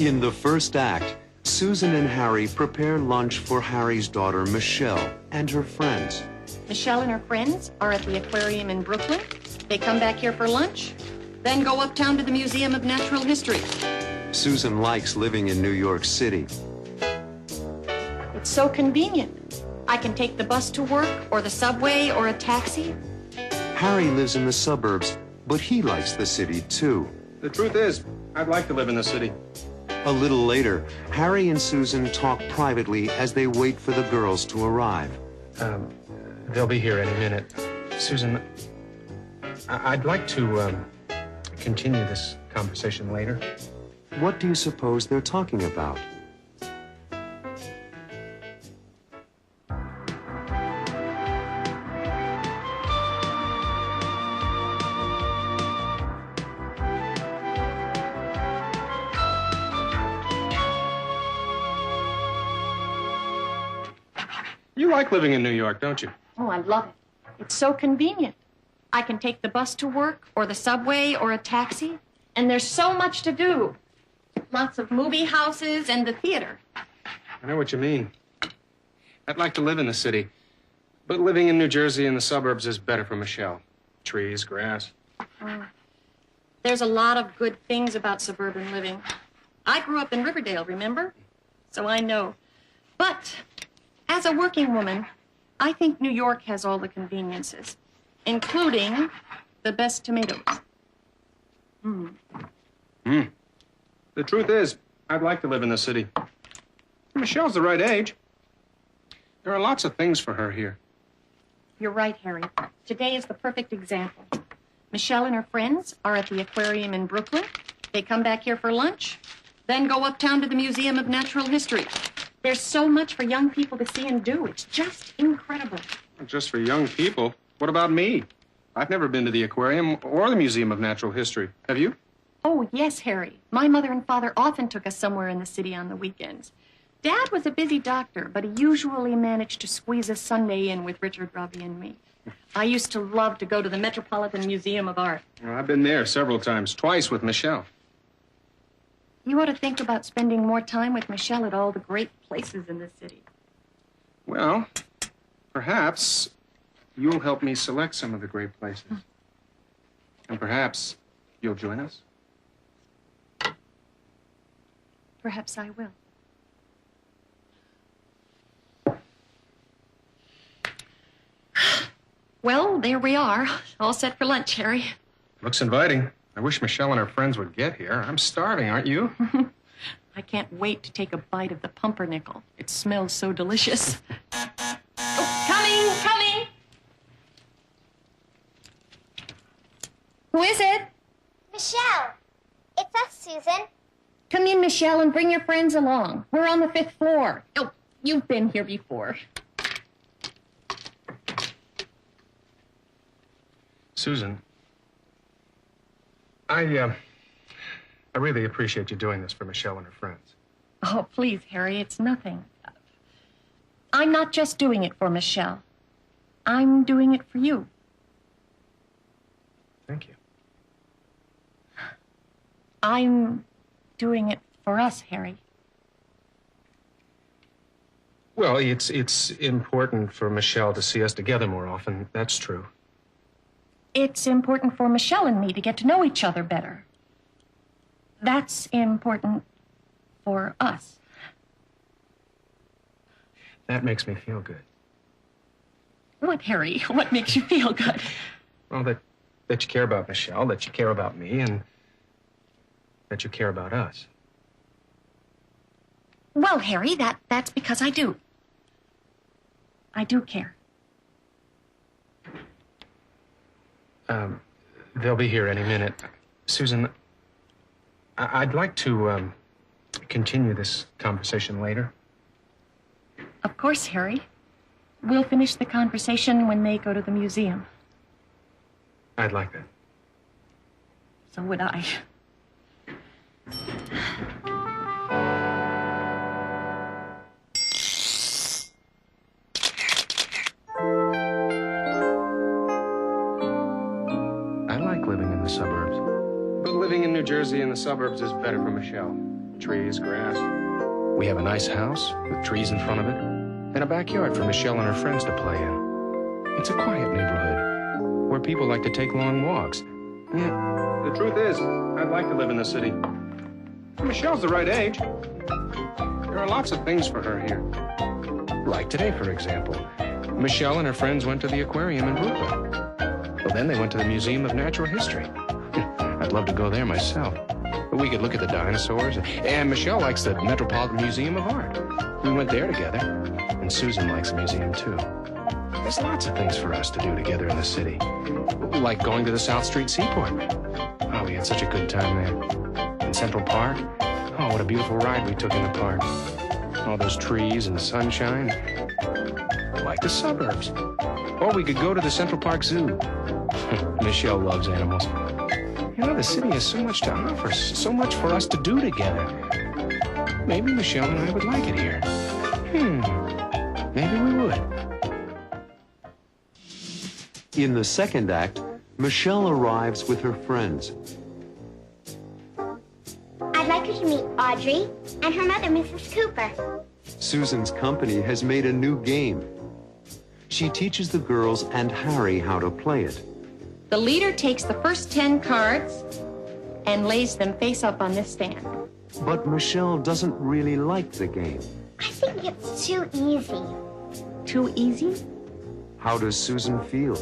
In the first act, Susan and Harry prepare lunch for Harry's daughter, Michelle, and her friends. Michelle and her friends are at the aquarium in Brooklyn. They come back here for lunch, then go uptown to the Museum of Natural History. Susan likes living in New York City. It's so convenient. I can take the bus to work, or the subway, or a taxi. Harry lives in the suburbs, but he likes the city too. The truth is, I'd like to live in the city. A little later, Harry and Susan talk privately as they wait for the girls to arrive. They'll be here any minute. Susan, I'd like to continue this conversation later. What do you suppose they're talking about? You like living in New York, don't you? Oh, I love it. It's so convenient. I can take the bus to work, or the subway, or a taxi. And there's so much to do. Lots of movie houses and the theater. I know what you mean. I'd like to live in the city. But living in New Jersey in the suburbs is better for Michelle. Trees, grass. There's a lot of good things about suburban living. I grew up in Riverdale, remember? So I know. But as a working woman, I think New York has all the conveniences, including the best tomatoes. The truth is, I'd like to live in the city. Michelle's the right age. There are lots of things for her here. You're right, Harry. Today is the perfect example. Michelle and her friends are at the aquarium in Brooklyn. They come back here for lunch, then go uptown to the Museum of Natural History. There's so much for young people to see and do. It's just incredible. Not just for young people. What about me? I've never been to the aquarium or the Museum of Natural History. Have you? Oh, yes, Harry. My mother and father often took us somewhere in the city on the weekends. Dad was a busy doctor, but he usually managed to squeeze a Sunday in with Richard, Robbie, and me. I used to love to go to the Metropolitan Museum of Art. Well, I've been there several times, twice with Michelle. You ought to think about spending more time with Michelle at all the great places in the city. Well, perhaps you'll help me select some of the great places. And perhaps you'll join us. Perhaps I will. Well, there we are. All set for lunch, Harry. Looks inviting. I wish Michelle and her friends would get here. I'm starving, aren't you? I can't wait to take a bite of the pumpernickel. It smells so delicious. Oh, coming! Who is it? Michelle, it's us, Susan. Come in, Michelle, and bring your friends along. We're on the 5th floor. Oh, you've been here before. Susan, I really appreciate you doing this for Michelle and her friends. Oh, please, Harry, it's nothing. I'm not just doing it for Michelle. I'm doing it for you. Thank you. I'm doing it for us, Harry. Well, it's important for Michelle to see us together more often. That's true. It's important for Michelle and me to get to know each other better. That's important for us. That makes me feel good. What, Harry? What makes you feel good? Well, that you care about Michelle, that you care about me, and that you care about us. Well, Harry, that's because I do. I do care. They'll be here any minute. Susan, I'd like to continue this conversation later. Of course, Harry. We'll finish the conversation when they go to the museum. I'd like that. So would I. I like living in the suburbs. But living in New Jersey in the suburbs is better for Michelle. trees, grass. We have a nice house with trees in front of it, and a backyard for Michelle and her friends to play in. It's a quiet neighborhood where people like to take long walks. Yeah, the truth is, I'd like to live in the city. Michelle's the right age. There are lots of things for her here. Like today, for example. Michelle and her friends went to the aquarium in Brooklyn. Well, then they went to the Museum of Natural History. I'd love to go there myself. But we could look at the dinosaurs. And Michelle likes the Metropolitan Museum of Art. We went there together. And Susan likes the museum, too. There's lots of things for us to do together in the city. Like going to the South Street Seaport. Oh, we had such a good time there. In Central Park. Oh, what a beautiful ride we took in the park. All those trees and sunshine. Like the suburbs. Or we could go to the Central Park Zoo. Michelle loves animals. You know, the city has so much to offer, so much for us to do together. Maybe Michelle and I would like it here. Maybe we would. In the second act, Michelle arrives with her friends. I'd like you to meet Audrey and her mother, Mrs. Cooper. Susan's company has made a new game. She teaches the girls and Harry how to play it. The leader takes the first 10 cards and lays them face up on this stand. But Michelle doesn't really like the game. I think it's too easy. Too easy? How does Susan feel?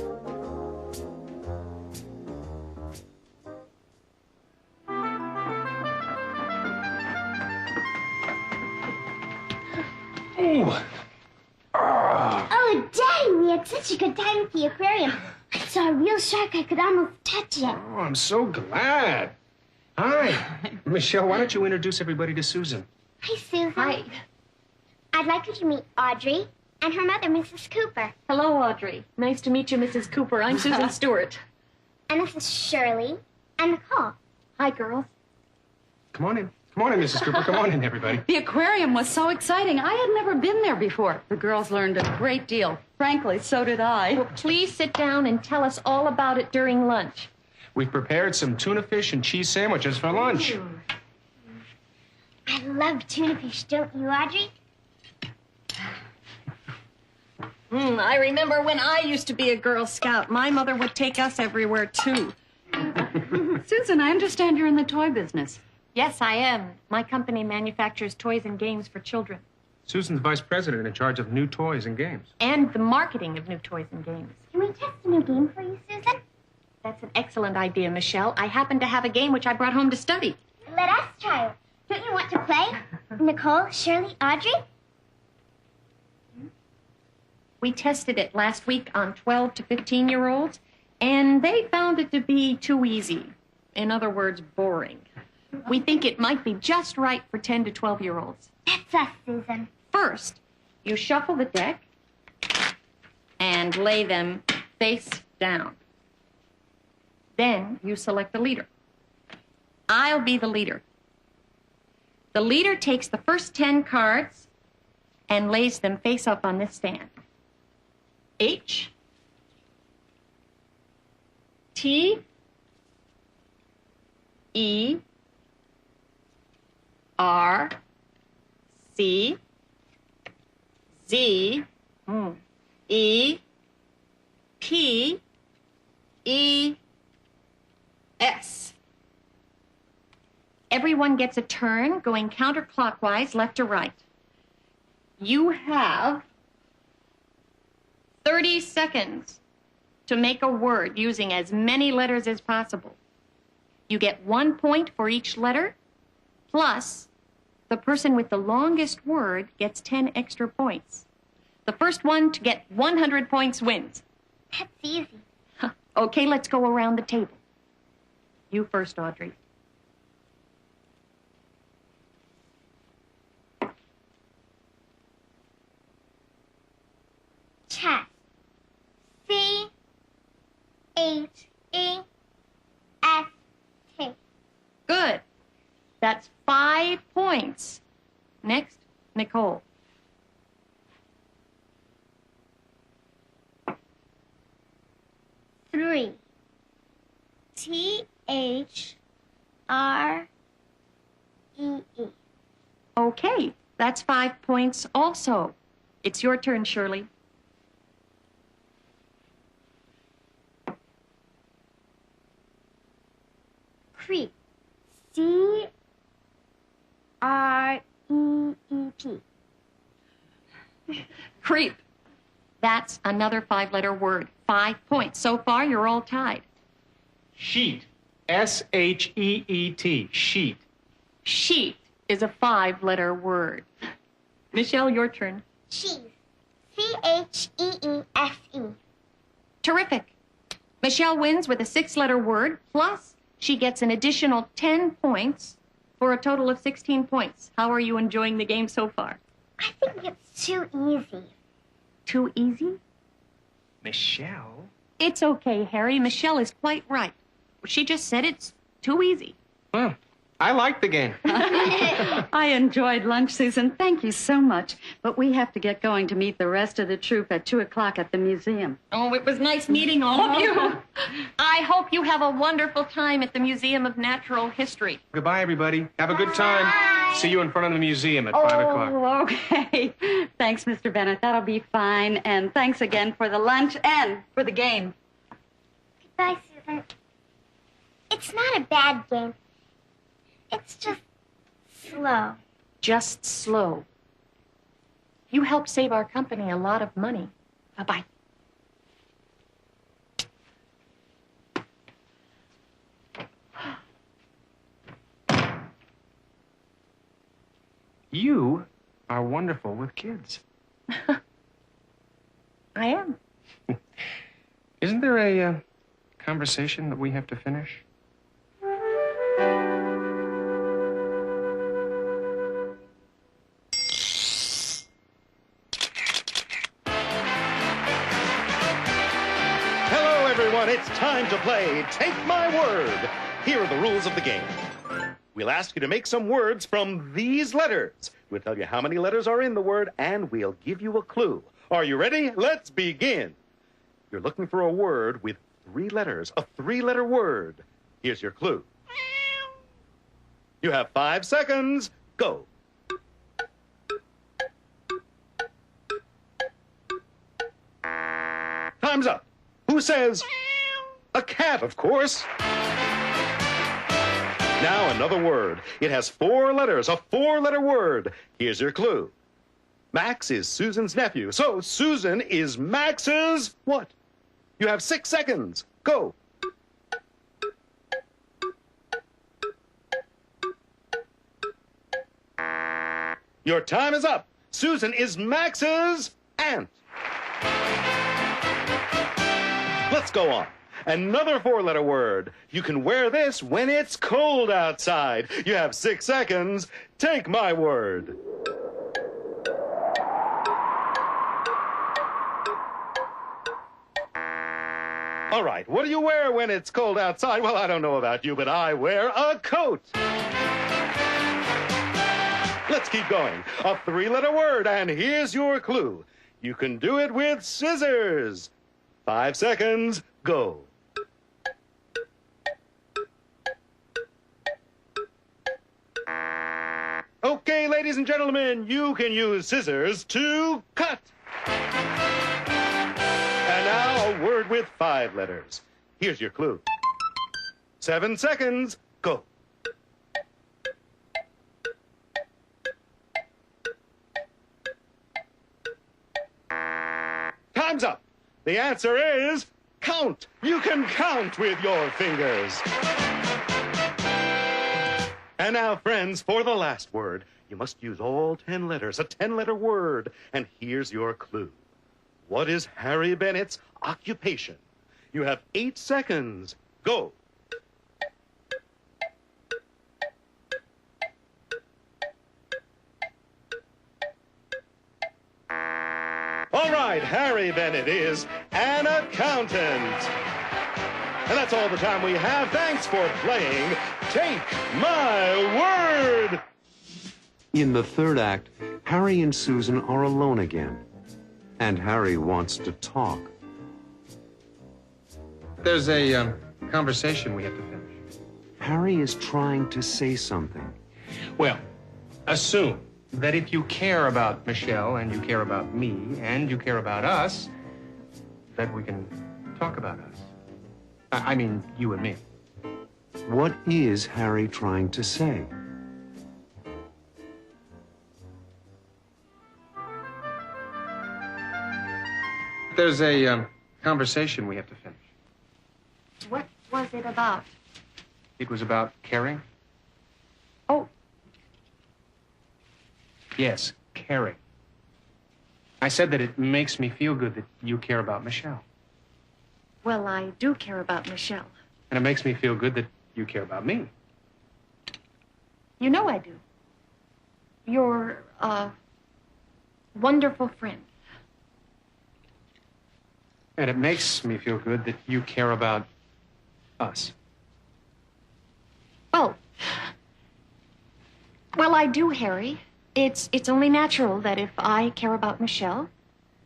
Oh, Daddy, we had such a good time at the aquarium. I saw a real shark. I could almost touch it. Oh, I'm so glad. Hi. Michelle, why don't you introduce everybody to Susan? Hi, Susan. Hi. I'd like you to meet Audrey and her mother, Mrs. Cooper. Hello, Audrey. Nice to meet you, Mrs. Cooper. I'm Susan Stewart. And this is Shirley and Nicole. Hi, girls. Come on in. Come on in, Mrs. Cooper. Come on in, everybody. The aquarium was so exciting. I had never been there before. The girls learned a great deal. Frankly, so did I. Well, please sit down and tell us all about it during lunch. We've prepared some tuna fish and cheese sandwiches for lunch. I love tuna fish, don't you, Audrey? I remember when I used to be a Girl Scout. My mother would take us everywhere, too. Susan, I understand you're in the toy business. Yes, I am. My company manufactures toys and games for children. Susan's vice president in charge of new toys and games. And the marketing of new toys and games. Can we test a new game for you, Susan? That's an excellent idea, Michelle. I happen to have a game which I brought home to study. Let us try it. Don't you want to play? Nicole, Shirley, Audrey? We tested it last week on 12 to 15-year-olds, and they found it to be too easy. In other words, boring. We think it might be just right for 10 to 12-year-olds. That's us, Susan. First, you shuffle the deck and lay them face down. Then you select a leader. I'll be the leader. The leader takes the first 10 cards and lays them face up on this stand. H, T, E, R, C, Z, E, P, E, S. Everyone gets a turn going counterclockwise, left to right. You have 30 seconds to make a word using as many letters as possible. You get 1 point for each letter, plus the person with the longest word gets 10 extra points. The first one to get 100 points wins. That's easy. Okay, let's go around the table. You first, Audrey. Chess. C-H-E-S-T. Good. That's 5 points. Next, Nicole. Three. T-H-R-E-E. Okay, that's 5 points also. It's your turn, Shirley. Creep. C-R-E-E-P. Creep. That's another 5-letter word. 5 points. So far, you're all tied. Sheet. S-H-E-E-T. Sheet. Sheet is a 5-letter word. Michelle, your turn. Cheese. C-H-E-E-F-E. Terrific. Michelle wins with a 6-letter word, plus she gets an additional 10 points for a total of 16 points. How are you enjoying the game so far? I think it's too easy. Too easy? Michelle? It's okay, Harry. Michelle is quite right. She just said it's too easy. Well, I like the game. I enjoyed lunch, Susan. Thank you so much. But we have to get going to meet the rest of the troupe at 2 o'clock at the museum. Oh, it was nice meeting all of you. I hope you have a wonderful time at the Museum of Natural History. Goodbye, everybody. Have a good time. See you in front of the museum at 5 o'clock. Oh, okay. Thanks, Mr. Bennett. That'll be fine. And thanks again for the lunch and for the game. Goodbye, Susan. It's not a bad game. It's just slow. Just slow. You helped save our company a lot of money. Bye-bye. You are wonderful with kids. I am. Isn't there a conversation that we have to finish? Hello, everyone. It's time to play Take My Word. Here are the rules of the game. We'll ask you to make some words from these letters. We'll tell you how many letters are in the word, and we'll give you a clue. Are you ready? Let's begin. You're looking for a word with 3 letters, a 3-letter word. Here's your clue. You have 5 seconds. Go. Time's up. Who says? A cat, of course. Now another word. It has 4 letters, a 4-letter word. Here's your clue. Max is Susan's nephew, so Susan is Max's what? You have 6 seconds. Go. Your time is up. Susan is Max's aunt. Let's go on. Another 4-letter word. You can wear this when it's cold outside. You have 6 seconds. Take my word. All right, what do you wear when it's cold outside? Well, I don't know about you, but I wear a coat. Let's keep going. A 3-letter word, and here's your clue. You can do it with scissors. 5 seconds, go. Okay, ladies and gentlemen, you can use scissors to cut. And now a word with 5 letters. Here's your clue. 7 seconds, go. Time's up. The answer is count. You can count with your fingers. And now, friends, for the last word, you must use all 10 letters, a 10-letter word. And here's your clue. What is Harry Bennett's occupation? You have 8 seconds. Go. All right, Harry Bennett is an accountant. And that's all the time we have. Thanks for playing Take My Word. In the 3rd act, Harry and Susan are alone again. And Harry wants to talk. There's a conversation we have to finish. Harry is trying to say something. Well, assume that if you care about Michelle and you care about me and you care about us, that we can talk about us. I mean, you and me. What is Harry trying to say? There's a conversation we have to finish. What was it about? It was about caring. Oh, Yes, caring. I said that it makes me feel good that you care about Michelle. well, I do care about Michelle. And it makes me feel good that you care about me. You know I do. You're a wonderful friend. And it makes me feel good that you care about us. Well, I do, Harry. It's only natural that if I care about Michelle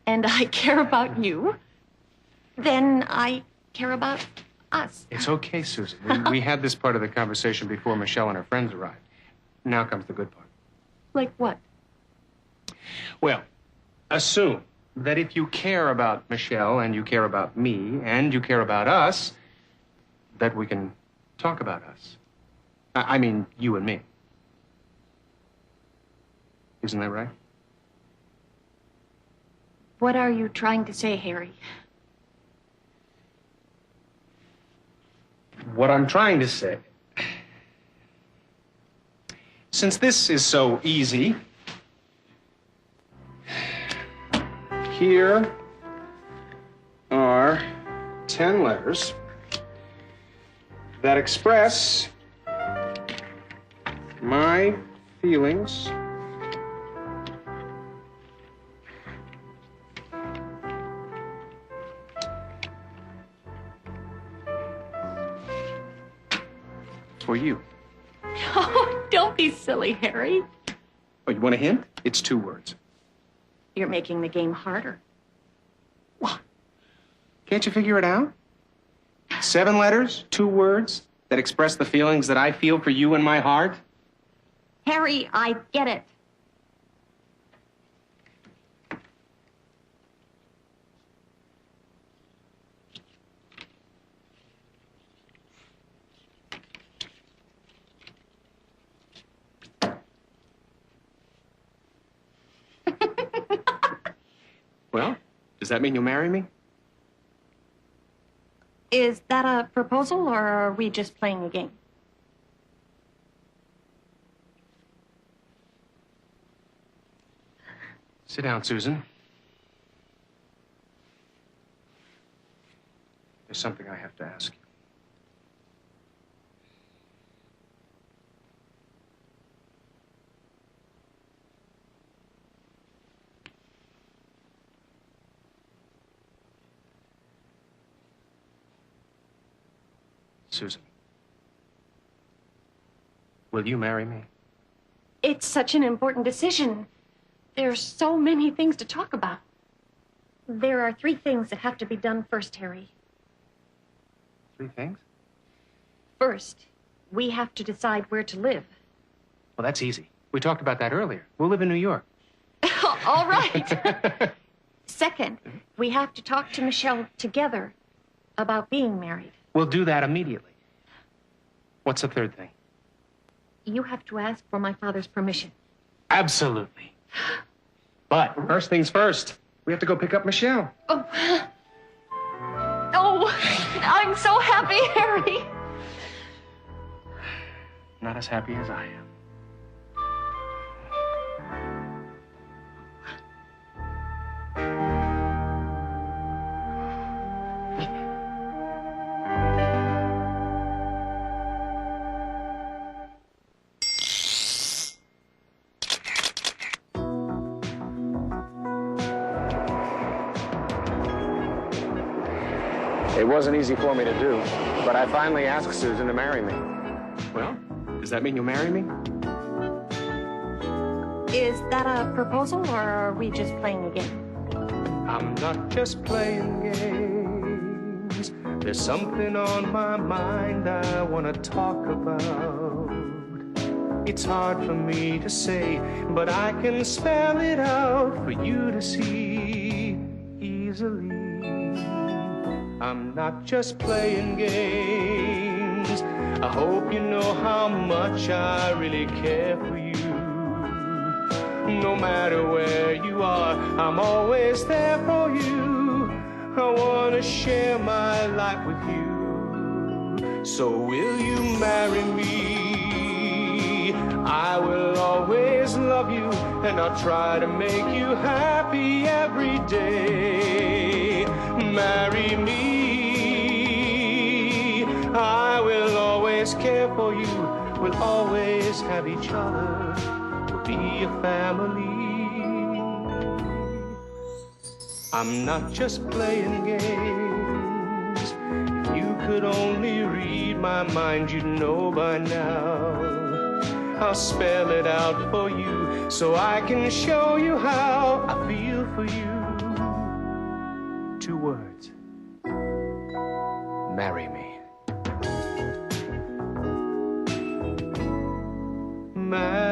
and I care about you, then I care about us. It's okay, Susan. We had this part of the conversation before Michelle and her friends arrived. Now comes the good part. Like what? Well, assume that if you care about Michelle and you care about me and you care about us, that we can talk about us. I mean, you and me. Isn't that right? What are you trying to say, Harry? What I'm trying to say, since this is so easy, here are 10 letters that express my feelings for you. Oh, don't be silly, Harry. Oh, you want a hint? It's 2 words. You're making the game harder. What? Can't you figure it out? 7 letters, 2 words that express the feelings that I feel for you in my heart? Harry, I get it. Well, does that mean you'll marry me? Is that a proposal, or are we just playing a game? Sit down, Susan. There's something I have to ask you. Susan, will you marry me? It's such an important decision. There's so many things to talk about. There are 3 things that have to be done first, Harry. 3 things? First, we have to decide where to live. Well, that's easy. We talked about that earlier. We'll live in New York. All right. Second, we have to talk to Michelle together about being married. We'll do that immediately. What's the 3rd thing? You have to ask for my father's permission. Absolutely. But first things first, we have to go pick up Michelle. Oh, I'm so happy, Harry. Not as happy as I am. It wasn't easy for me to do, but I finally asked Susan to marry me. Well, does that mean you'll marry me? Is that a proposal, or are we just playing a game? I'm not just playing games. There's something on my mind I want to talk about. It's hard for me to say, but I can spell it out for you to see easily. I'm not just playing games. I hope you know how much I really care for you. No matter where you are, I'm always there for you. I want to share my life with you. So will you marry me? I will always love you, and I'll try to make you happy every day. Marry me. I will always care for you. We'll always have each other. We'll be a family. I'm not just playing games. If you could only read my mind, you'd know by now. I'll spell it out for you so I can show you how I feel for you. 2 words. Marry me. Marry